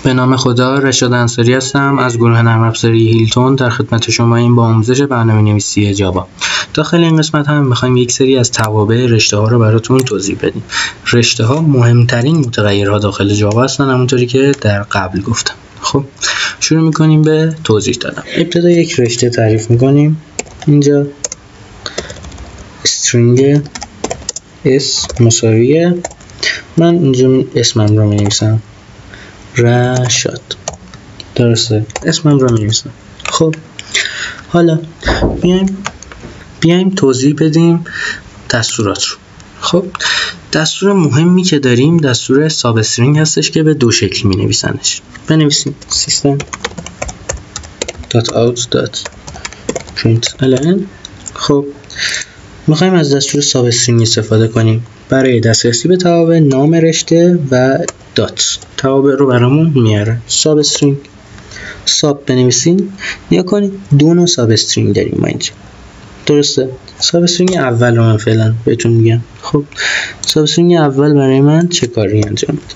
به نام خدا، رشاد انصاری هستم از گروه نرم افزاری هیلتون در خدمت شما این با آموزش برنامه‌نویسی جاوا. داخل این قسمت هم می‌خوایم یک سری از توابع رشته‌ها رو براتون توضیح بدیم. رشته‌ها مهمترین متغیرها داخل جاوا هستن، همونطوری که در قبل گفتم. خب شروع می‌کنیم به توضیح دادن. ابتدا یک رشته تعریف می‌کنیم. اینجا استرینگ اس مساویه، من اینجا اسمم رو می‌نویسم رشاد، درسته؟ اسمم رو می‌نویسم. خب حالا بیایم توضیح بدیم دستورات رو. خب دستور مهمی که داریم دستور ساب استرینگ هستش که به دو شکل می‌نویسنش. بنویسیم system.out.println. خب می‌خوایم از دستور ساب استرینگ استفاده کنیم برای دسترسی به توابع نام رشته و دات. توابع رو برامون میاره. ساب استرینگ ساب بنویسیم. نیا کنید دو نوع ساب استرینگ داریم ما اینجا، درسته؟ ساب استرینگ اول رو من فعلا بهتون میگم. خب ساب استرینگ اول برای من چه کاری انجام میده؟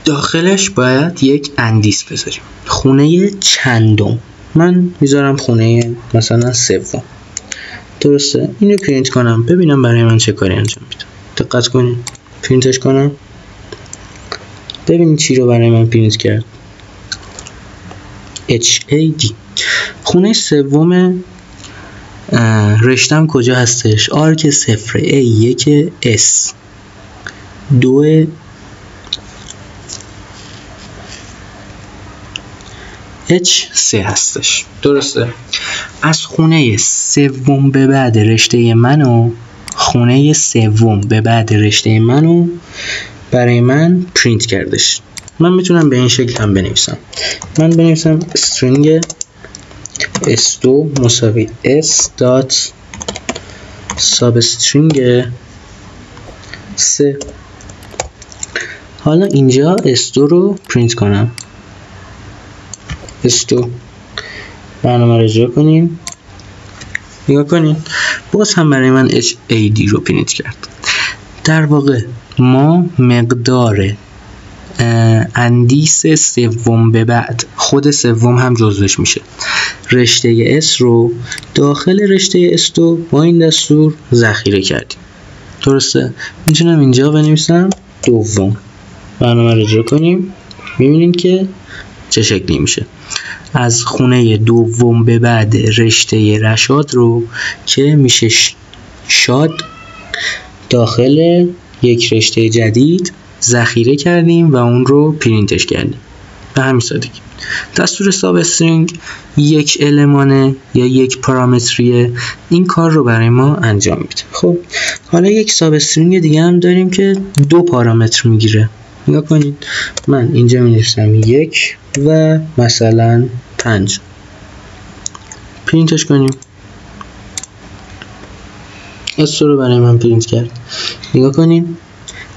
داخلش باید یک اندیس بذاریم. خونه چندم؟ من میذارم خونه مثلا سوم، درسته؟ اینو پرینت کنم ببینم برای من چه کاری انجام میده. دقت کنید، پرینتش کنم ببینید چی رو برای من پرینت کرد. HAD. خونه سوم رشتم کجا هستش؟ آرک 0 A1 S 2 H3 هستش، درسته؟ از خونه سوم به بعد رشته منو برای من پرینت کردش. من میتونم به این شکل هم بنویسم. من بنویسم string s2 مساوی s دات substring 3. حالا اینجا s2 رو پرینت کنم. s2 برنامه رو اجرا کنیم. نگاه کنین باز هم برای من HAD رو پرینت کرد. در واقع ما مقدار اندیس سوم به بعد، خود سوم هم جزوش میشه، رشته S رو داخل رشته S2 با این دستور ذخیره کردیم، درسته؟ میتونم اینجا بنویسم دوم. برنامه رو اجرا کنیم میبینید که چه شکلی میشه. از خونه دوم به بعد رشته رشاد رو که میشه شاد داخل یک رشته جدید ذخیره کردیم و اون رو پرینتش کردیم. به همین سادگی. دستور ساب استرینگ یک المانه یا یک پارامتریه، این کار رو برای ما انجام میده. خب حالا یک ساب استرینگ دیگه هم داریم که دو پارامتر میگیره. نگاه کنید من اینجا می‌نویسم 1 و مثلا 5. پرینتش کنیم. اس رو برای من پرینت کرد. نگاه کنید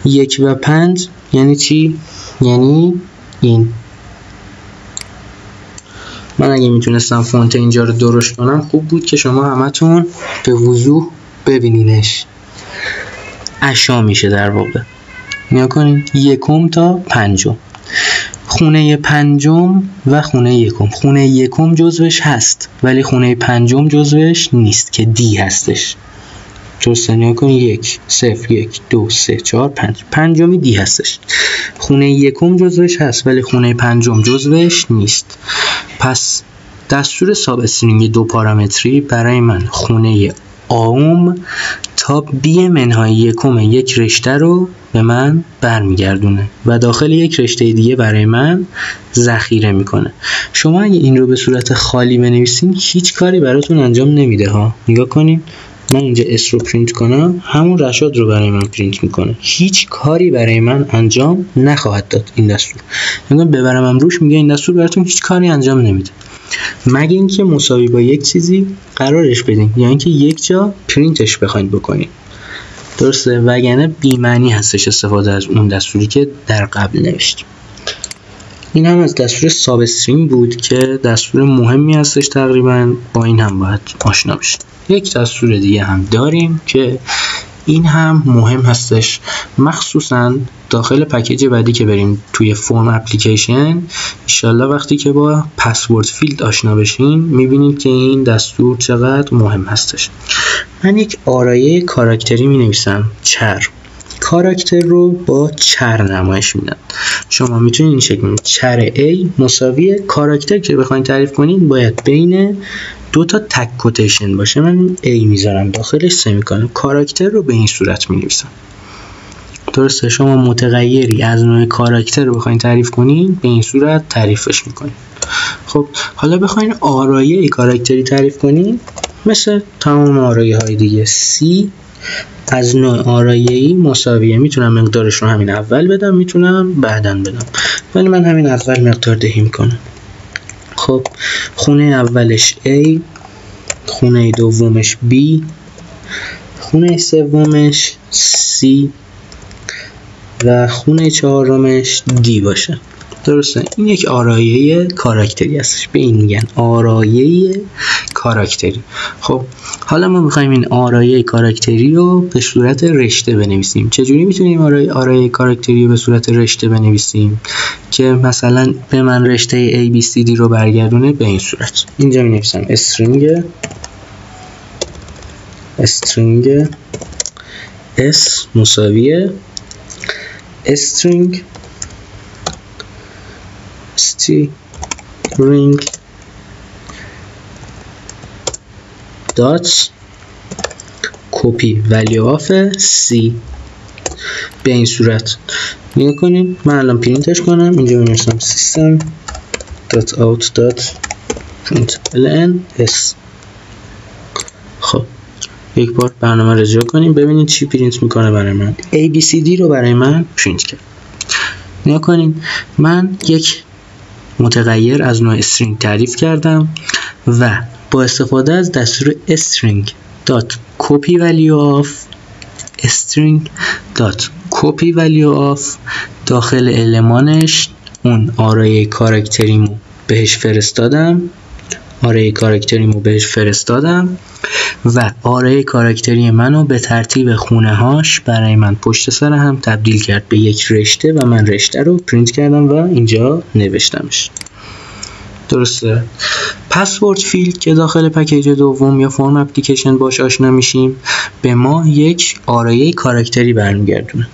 1 و 5 یعنی چی؟ یعنی این. من اگه میتونستم فونت اینجا رو درشت کنم خوب بود که شما همتون به وضوح ببینینش. اشا میشه در واقع. نگاه کنید 1 تا 5. خونه 5 و خونه 1. خونه 1 جزوش هست ولی خونه 5 جزوش نیست که دی هستش. درسته؟ نگاه کنید 1 0 1 2 3 4 5. پنجمی دی هستش. خونه 1 جزوش هست ولی خونه 5 جزوش نیست. پس دستور ساب استرینگ دو پارامتری برای من خونه آوم تا بی منهای یک رشته رو به من برمیگردونه و داخل یک رشته دیگه برای من ذخیره میکنه. شما اگه این رو به صورت خالی بنویسین هیچ کاری براتون انجام نمیده ها. نگاه کنین من اینجا اس رو پرینت کنم همون رشاد رو برای من پرینت میکنه. هیچ کاری برای من انجام نخواهد داد این دستور. یعنی ببرم روش میگه این دستور براتون هیچ کاری انجام نمیده مگه اینکه مساوی با یک چیزی قرارش بدین یا اینکه یک جا پرینتش بخواید بکنید، درسته؟ وگرنه بی معنی هستش استفاده از اون دستوری که در قبل نوشتیم. این هم از دستور ساب استرینگ بود که دستور مهمی هستش، تقریبا با این هم باید آشنا بشید. یک دستور دیگه هم داریم که این هم مهم هستش، مخصوصا داخل پکیج بعدی که بریم توی فرم اپلیکیشن. انشالله وقتی که با پسورد فیلد آشنا بشین میبینید که این دستور چقدر مهم هستش. من یک آرایه کاراکتری می نویسم، چر. کاراکتر رو با چر نمایش میدن. شما میتونید این شکل چر A مساوی کاراکتر که بخواید تعریف کنید باید بین دو تا تگ کوتیشن باشه. من A میذارم داخلش سمیکالون. کاراکتر رو به این صورت می نویسم. درسته؟ شما متغیری از نوع کاراکتر رو بخواید تعریف کنید به این صورت تعریفش میکنید. خب حالا بخواید آرایه کاراکتری تعریف کنید مثل تمام آرایه های دیگه، C از نوع آرایه‌ای مساویه. میتونم مقدارش رو همین اول بدم، میتونم بعداً بدم، ولی من همین اول مقدار دهی میکنم. خب خونه اولش A، خونه دومش B، خونه سومش C و خونه چهارمش D باشه. درسته؟ این یک آرایه کاراکتری هستش، به این میگن آرایه کاراکتری. خب حالا ما میخوایم این آرایه کاراکتری رو به صورت رشته بنویسیم. چجوری میتونیم آرایه کاراکتری رو به صورت رشته بنویسیم که مثلا به من رشته ABCD رو برگردونه؟ به این صورت. اینجا مینویسم استرینگ S مساویه استرینگ string dot copy value of C. به این صورت نگاه کنیم. من الان پرینتش کنم. اینجا می‌نویسم system dot out dot println s. خب یک بار برنامه رو اجرا کنیم ببینید چی پرینت میکنه برای من. ABCD رو برای من پرینت کرد. نگاه کنید من یک متغیر از نوع string تعریف کردم و با استفاده از دستور string.copy value of داخل المانش اون آرایه کاراکتریمو بهش فرستادم و آرایه کاراکتری منو به ترتیب خونه هاش برای من پشت سر هم تبدیل کرد به یک رشته و من رشته رو پرینت کردم و اینجا نوشتمش. درسته؟ پسورد فیلد که داخل پکیج دوم یا فرم اپلیکیشن باش آشنا میشیم به ما یک آرایه کاراکتری برمیگردونه.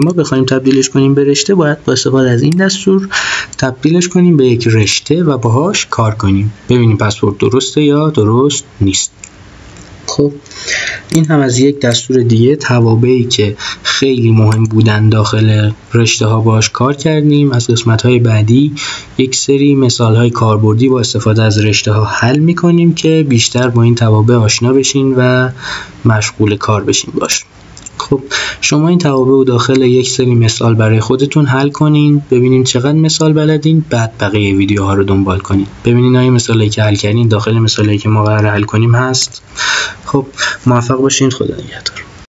ما بخوایم تبدیلش کنیم به رشته باید با استفاده از این دستور تبدیلش کنیم به یک رشته و باهاش کار کنیم. ببینیم پسورد درسته یا درست نیست. خب این هم از یک دستور دیگه توابعی که خیلی مهم بودن داخل رشته ها باش کار کردیم. از قسمت های بعدی یک سری مثال های کاربردی با استفاده از رشته ها حل میکنیم که بیشتر با این توابع آشنا بشین و مشغول کار بشین باش. خب شما این توابع رو داخل یک سری مثال برای خودتون حل کنین، ببینین چقدر مثال بلدین، بعد بقیه ویدیوها رو دنبال کنین ببینین آیا مثالی که حل کردین داخل مثالی که ما قراره حل کنیم هست. خب موفق باشین. خدا نگهدار.